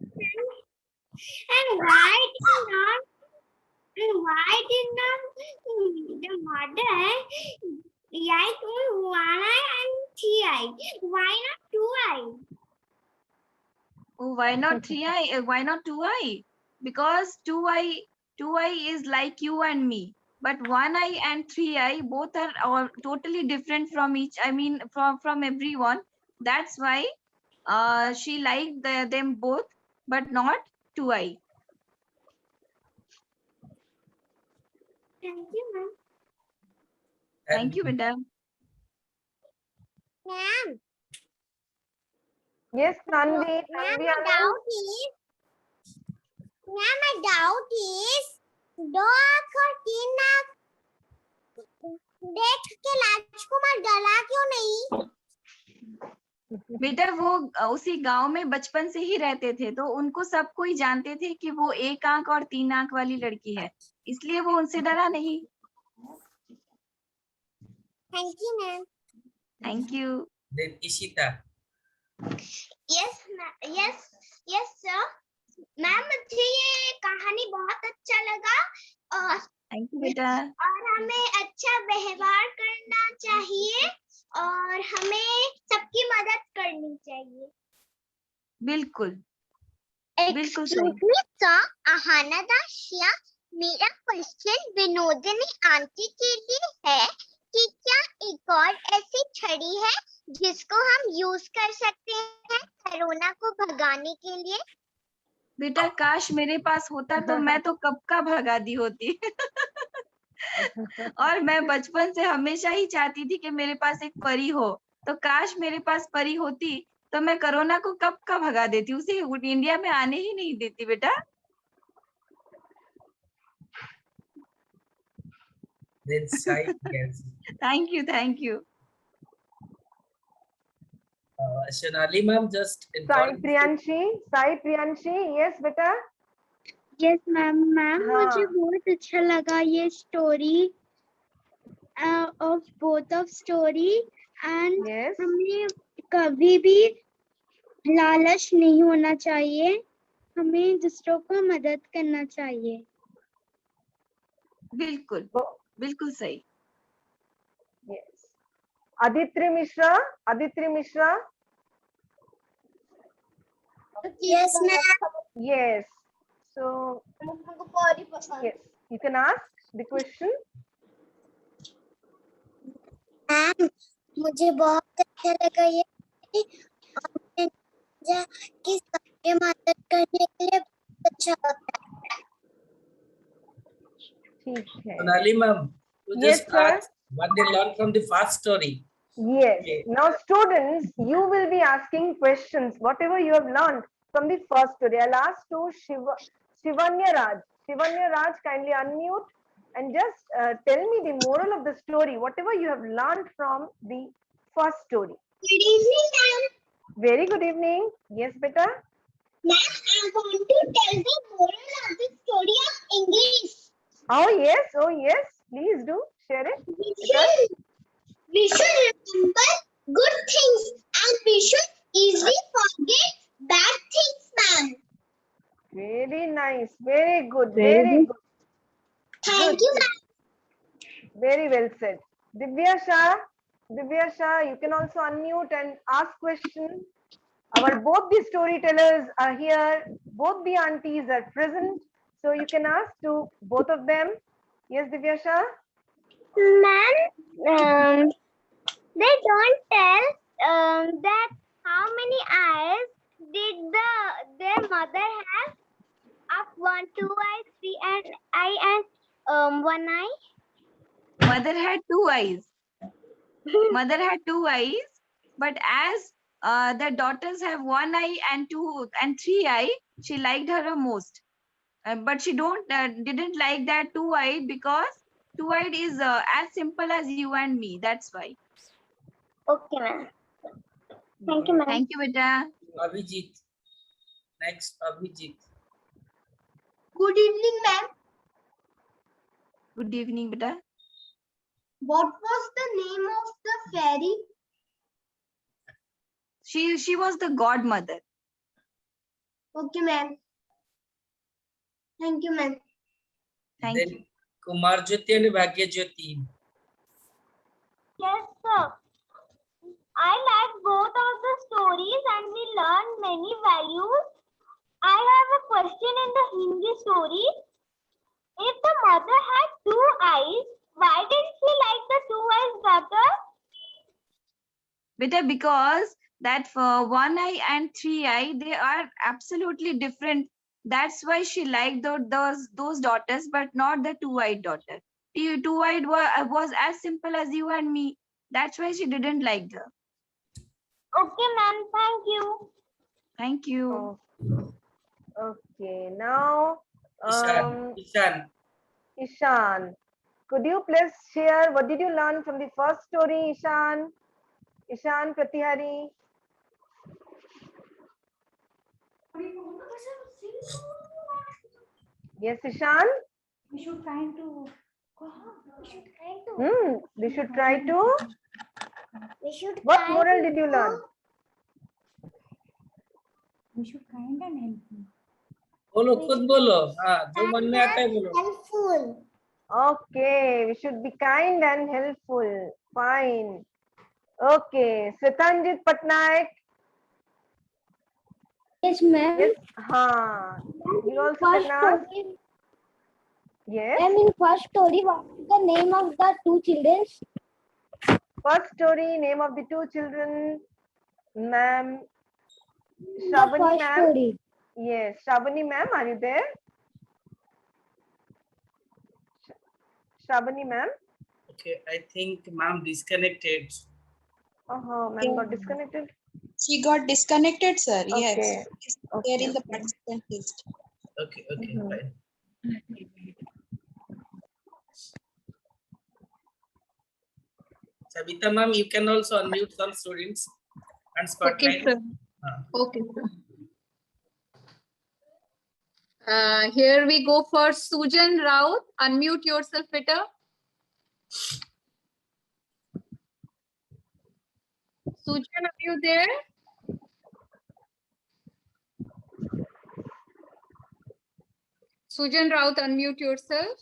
And why did not the mother write only 1 eye and 3 eye? Why not 2 eye? Oh, why not 3 eye? Why not 2 eye? Because 2 eye is like you and me. But 1 eye and 3 eye both are all totally different from each. I mean, from everyone. That's why she liked them both, but not 2 eye. Thank you, ma'am. Thank you, beta. Ma'am, Yes, Tanvi. ma'am, Tanvi, my doubt is 2 आँख और 3 आँख देख के राजकुमार डरा क्यों नहीं? बेटा वो उसी गांव में बचपन से ही रहते थे, तो उनको सब कोई जानते थे कि वो 1 आंख और 3 आंख वाली लड़की है, इसलिए वो उनसे डरा नहीं। Thank you, ma'am. Thank you. Then Ishita. Yes, yes, sir. Ma'am, मुझे ये कहानी बहुत अच्छा लगा और थैंक यू बेटा। हमें अच्छा व्यवहार करना चाहिए और हमें सबकी मदद करनी चाहिए। बिल्कुल बिल्कुल सही। Excuse me, sir. अहाना शिया, मेरा क्वेश्चन विनोदिनी आंटी के लिए है कि क्या एक और ऐसी छड़ी है जिसको हम यूज कर सकते हैं कोरोना को भगाने के लिए? बेटा काश मेरे पास होता तो मैं तो कब का भगा दी होती। और मैं बचपन से हमेशा ही चाहती थी कि मेरे पास एक परी हो, तो काश मेरे पास परी होती तो मैं कोरोना को कब का भगा देती, उसे इंडिया में आने ही नहीं देती बेटा। Then Sai Priyanshi. Thank you. Sonali ma'am, just Sai inform. Priyanshi, yes beta. Yes ma'am. Ma'am हाँ। मुझे बहुत अच्छा लगा ये story of both of story and Yes. हमें कभी भी लालच नहीं होना चाहिए, हमें दूसरों को मदद करना चाहिए। बिल्कुल Bo- बिल्कुल सही। Yes. Aditri Mishra. Yes ma'am. Yes. So yes, you can ask the question. Ma'am मुझे बहुत अच्छा लगा ये कि आपने समझा कि सबके मदद करने के लिए बहुत अच्छा होता है। ठीक है. Sonali ma'am, you Yes, just sir. ask what they learned from the first story. Yes. Okay. Now, students, you will be asking questions, whatever you have learned from the first story. I'll ask to Shivanya Raj. Shivanya Raj, kindly unmute and just tell me the moral of the story, whatever you have learned from the first story. Good evening, ma'am. Very good evening. Yes, beta. Ma'am, I want to tell the moral of the story of English. Oh, yes. Please do share it. We should remember good things and we should easily forget bad things, ma'am. Very nice. Very good. Very good. Thank Good. you, ma'am. Very well said. Divya Shah, you can also unmute and ask questions. Both the storytellers are here. Both the aunties are present. So you can ask to both of them. Yes, Divya Shah? Ma'am, they don't tell that how many eyes did their mother have? Of 1, 2 eyes, 3 and 1 eye. Mother had 2 eyes. Mother had 2 eyes, but as the daughters have 1 eye and 2 and 3 eye, she liked her most. But she didn't like that 2 eye because 2 eyed is as simple as you and me. That's why. Okay, ma'am. Thank you, ma'am. Thank you, beta. Abhijit. Next, Abhijit. Good evening, ma'am. Good evening, beta. What was the name of the fairy? She was the godmother. Okay, ma'am. Thank you, ma'am. Thank Then you. Kumar Jyoti and Bhagya Jyoti. Yes, sir. I like both of the stories and we learned many values. I have a question in the Hindi story. If the mother had 2 eyes, why did she like the 2 eyes daughter? Beta, because that for 1 eye and 3 eye, they are absolutely different. That's why she liked those daughters, but not the 2-eyed daughter. 2-eyed was as simple as you and me. That's why she didn't like her. Okay, ma'am. Thank you. Thank you. Oh. Okay, now Ishan. Could you please share what did you learn from the first story, Ishan? Ishan Pratihari. Yes, Ishan? We should try to. We should try to. We should What try moral to did you learn? We should kind and helpful. बोलो खुद बोलो हाँ जो मन में आता है बोलो helpful. Okay, we should be kind and helpful. Fine. Okay, Sritanjit Patnaik. Yes, ma'am. Yes, you also can ask. Yes. in first story, what is the name of the 2 children? First story, name of the 2 children, ma'am. Shravani ma'am. Story. Yes, Shravani ma'am, are you there? Shravani ma'am. Okay, I think ma'am disconnected. Ma'am got disconnected. She got disconnected, sir. Okay. Yes. She's Okay, there in the okay. participant list. Okay, okay, Mhm. fine. Sabita ma'am, you can also unmute some students and Okay, spotlight. sir. Ah. Okay, sir. Here we go for Sujan Raut. Unmute yourself, better. Sujan, are you there? Sujan Raut, unmute yourself.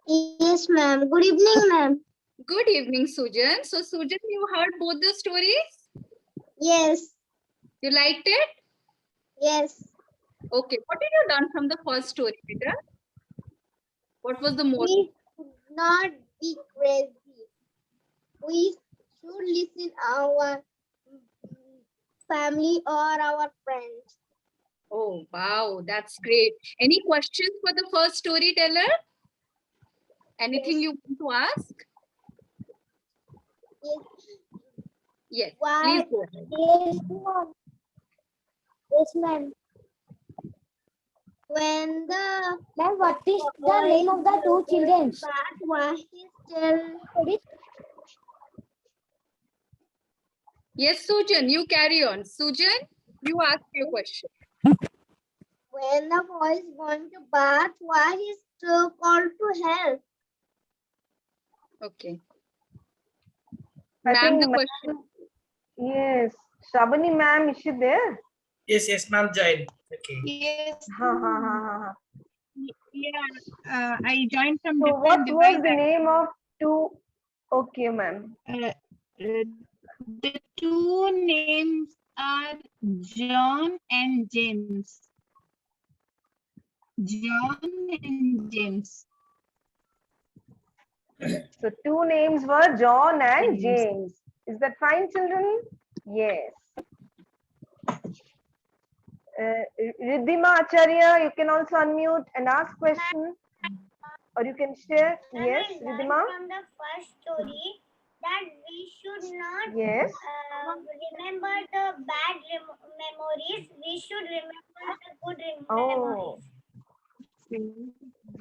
Yes, ma'am. Good evening, ma'am. Good evening, Sujan. So, Sujan, you heard both the stories? Yes, You liked it? yes. Okay. What did you learn from the first story, Peter? What was the moral? We should not be crazy. We should listen our family or our friends. Oh, wow. That's great. Any questions for the first storyteller? Anything you want to ask? Yes. Yes. Why? Please go ahead. Yes, ma'am. Yes, ma'am. When the Ma'am, what is the name of the two children? bat was still Yes, Sujan, you carry on. Sujan, you ask your question. when the boy is going to bath, why he still called to help? Okay. I Ma'am, the think question. yes. Shabani ma'am, is she there? Yes, yes, ma'am, join. Okay. Yes. Ha, ha, ha, ha, ha. Yeah, I joined from So what different was device. the name of two? Okay, ma'am. The two names are John and James. John and James. So two names were John and James. James. Is that fine, children? Yes. Riddhima Acharya, you can also unmute and ask question, or you can share. Yes, I learned Riddhima. from the first story that we should not Yes. remember the bad memories. We should remember the good Oh, memories.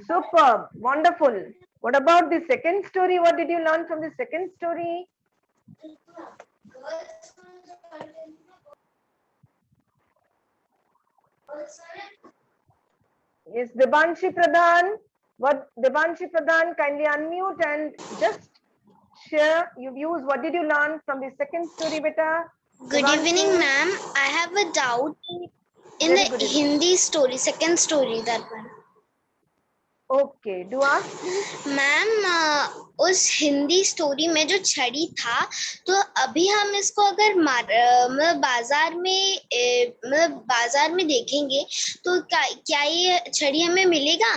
superb, wonderful. What about the second story? What did you learn from the second story? Yes, Debanshi Pradhan. What Debanshi Pradhan, kindly unmute and just share your views. What did you learn from the second story, beta? Good Devanshi? evening, ma'am. I have a doubt in Very the good evening. Hindi story, second story, that one. Okay, do ask please. Ma'am उस Hindi story में जो छड़ी था, तो अभी हम इसको अगर मतलब बाजार में देखेंगे तो क्या ये छड़ी हमें मिलेगा?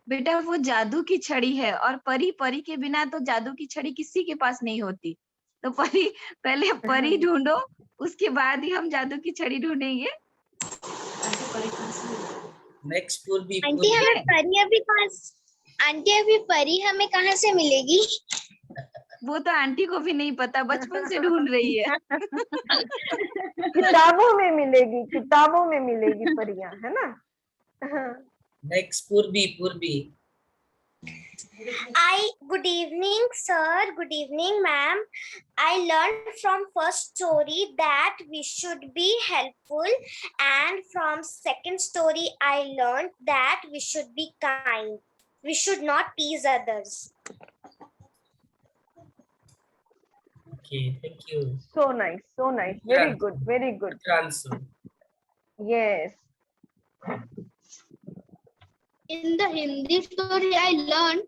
बेटा वो जादू की छड़ी है और परी परी के बिना तो जादू की छड़ी किसी के पास नहीं होती। तो परी पहले परी ढूंढो, उसके बाद ही हम जादू की छड़ी ढूंढेंगे। Next will be आंटी हमें परी हमें कहाँ से मिलेगी? वो तो आंटी को भी नहीं पता, बचपन से ढूंढ रही है। किताबों में मिलेगी, किताबों में मिलेगी परियां, है ना? Next Purbi. Good evening, sir. Good evening, ma'am. I learned from first story that we should be helpful, and from second story I learned that we should be kind. We should not tease others. Okay, thank you. So nice, so nice. Very good, very good. Answer. Yes. In the Hindi story I learned,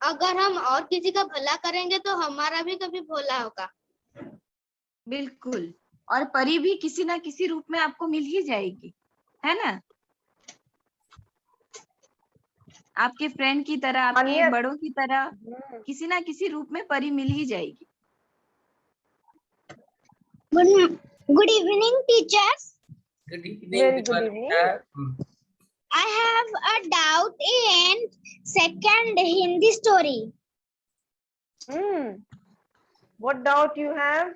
अगर हम और किसी का भला करेंगे तो हमारा भी कभी भला होगा। बिल्कुल, और परी भी किसी ना किसी रूप में आपको मिल ही जाएगी, है ना? आपके फ्रेंड की तरह, आपके बड़ों की तरह किसी ना किसी रूप में परी मिल ही जाएगी। Good evening, teachers. Good evening. Very good evening. I have a doubt in second Hindi story. What doubt you have?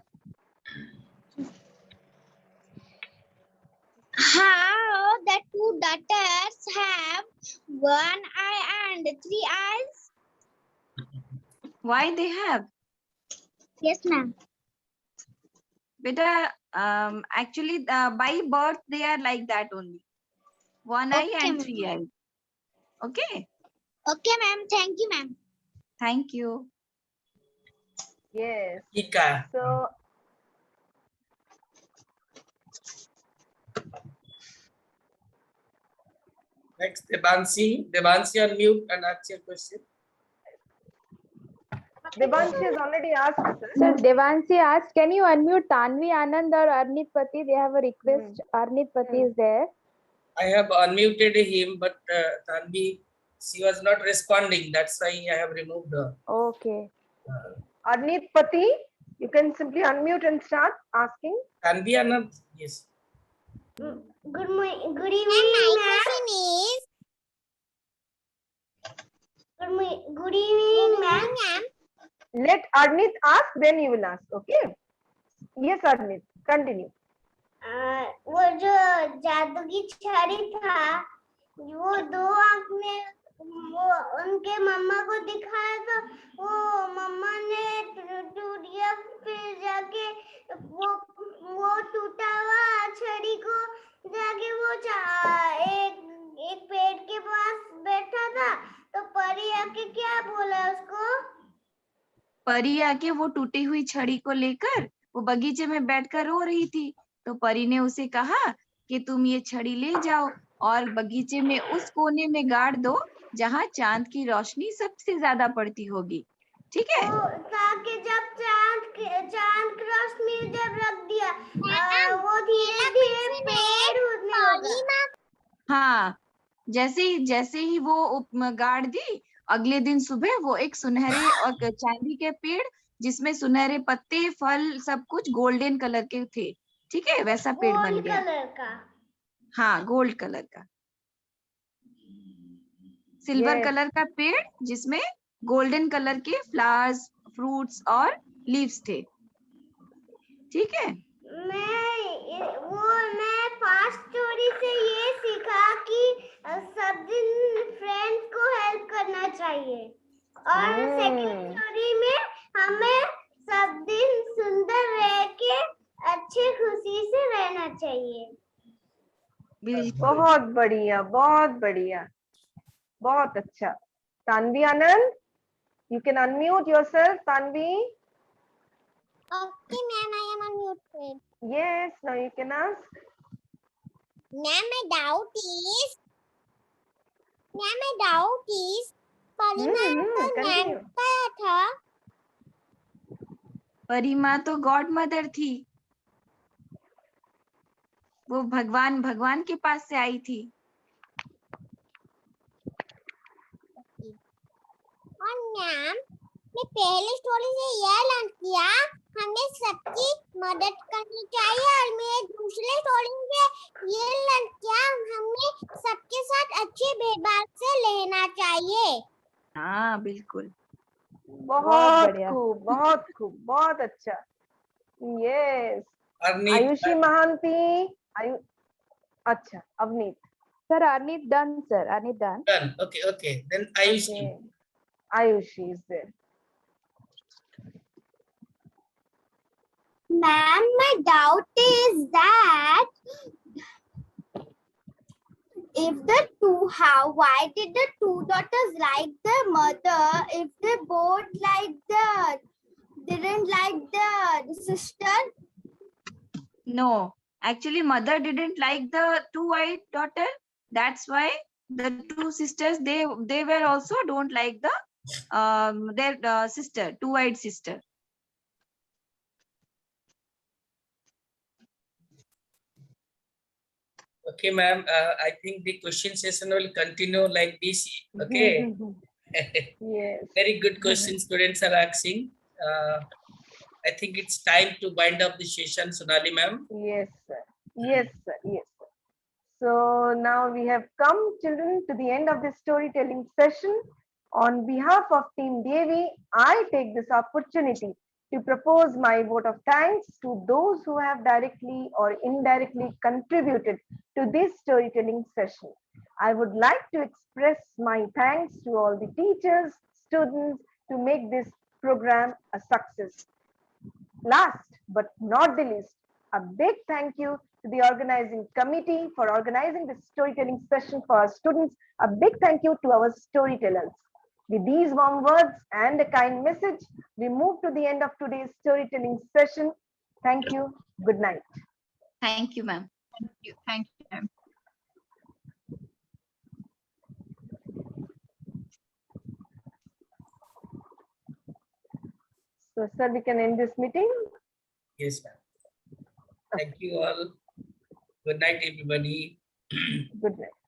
ducks have one eye and three eyes? Why they have? Yes, ma'am. Beta, actually, by birth, they are like that only. One eye Okay, and ma'am. 3 eyes. Okay. Okay, ma'am. Thank you, ma'am. Thank you. Yes. Ika. So Next, Devansi. Devansi, unmute and ask your question. Devanshi has already asked, sir. Sir, Devanshi asked, can you unmute Tanvi Anand or Arnit Pati? They have a request. Arnit Pati is there. I have unmuted him, but Tanvi, she was not responding. That's why I have removed her. Okay. Arnit Pati, you can simply unmute and start asking. Tanvi Anand, yes. Good morning. Good evening, ma'am. Good evening, ma'am. Let Arnit ask, then you will ask. Okay. Yes, Arnit. Continue. वो जो जादू की छड़ी था वो दो आंख में वो उनके मम्मा को दिखाया तो वो मम्मा ने टूट गया फिर जाके वो टूटा हुआ छड़ी को जाके वो एक पेड़ के पास बैठा था तो परी आके क्या बोला उसको परी आके वो टूटी हुई छड़ी को लेकर वो बगीचे में बैठकर रो रही थी। तो परी ने उसे कहा कि तुम ये छड़ी ले जाओ और बगीचे में उस कोने में गाड़ दो जहाँ चांद की रोशनी सबसे ज्यादा पड़ती होगी। ठीक है? ताकि जब चांद की रोशनी जब रख दिया वो धीरे धीरे पेड़ उगने लगा। हाँ, जैसे ही वो गाड़ दी, अगले दिन सुबह वो एक सुनहरे और चांदी के पेड़ जिसमें सुनहरे पत्ते फल सब कुछ गोल्डन कलर के थे। ठीक है, वैसा पेड़ बन गोल्ड गया। कलर का हाँ, गोल्ड कलर का, सिल्वर Yes. कलर का पेड़ जिसमें गोल्डन कलर के फ्लावर्स, फ्रूट्स और लीव्स थे। ठीक है? मैं फर्स्ट स्टोरी से ये सीखा कि सब दिन फ्रेंड्स को हेल्प करना चाहिए और सेकंड स्टोरी में हमें सब दिन सुंदर रह के अच्छे खुशी से रहना चाहिए। बिल्कुल। बहुत बढ़िया, बहुत बढ़िया, बहुत अच्छा। तानवी आनंद, you can unmute yourself, Tanvi. Okay, ma'am, I am unmuted. Yes, now you can ask. Ma'am, my doubt is, परिमाण को continue. नाम क्या था? परी माँ तो गॉड मदर थी, वो भगवान के पास से आई थी। और मैम मैं पहले स्टोरी से यह लर्न किया हमें सबकी मदद करनी चाहिए और मैं दूसरे स्टोरी से ये लर्न किया हमें सबके साथ अच्छे भेदभाव से रहना चाहिए। हाँ, बिल्कुल। बहुत बढ़िया। खूब, बहुत खूब, बहुत अच्छा। Yes. Arnit, आयुषी महांती, अच्छा, Avneet. Sir, Arnit done, sir. Arnit done. done. Okay. Then Ayushi. Okay. Ayushi is there. Ma'am, my doubt is that why did the two daughters like the mother if they both didn't like the sister? No, actually mother didn't like the two-eyed daughter. That's why the two sisters they were also don't like the their sister, two-eyed sister. Okay, ma'am. I think the question session will continue like this. Okay. Yes. Very good questions students are asking. I think it's time to wind up the session, Sonali ma'am. Yes, sir. Yes, sir. Yes, sir. So now we have come, children, to the end of this storytelling session. On behalf of Team Devi, I take this opportunity to propose my vote of thanks to those who have directly or indirectly contributed to this storytelling session. I would like to express my thanks to all the teachers, students to make this program a success. Last but not the least, a big thank you to the organizing committee for organizing this storytelling session for our students. A big thank you to our storytellers. With these warm words and a kind message, we move to the end of today's storytelling session. Thank you. Good night. Thank you, ma'am. Thank you, ma'am. So, sir, we can end this meeting. Yes, ma'am. Thank you all. Good night, everybody. Good night.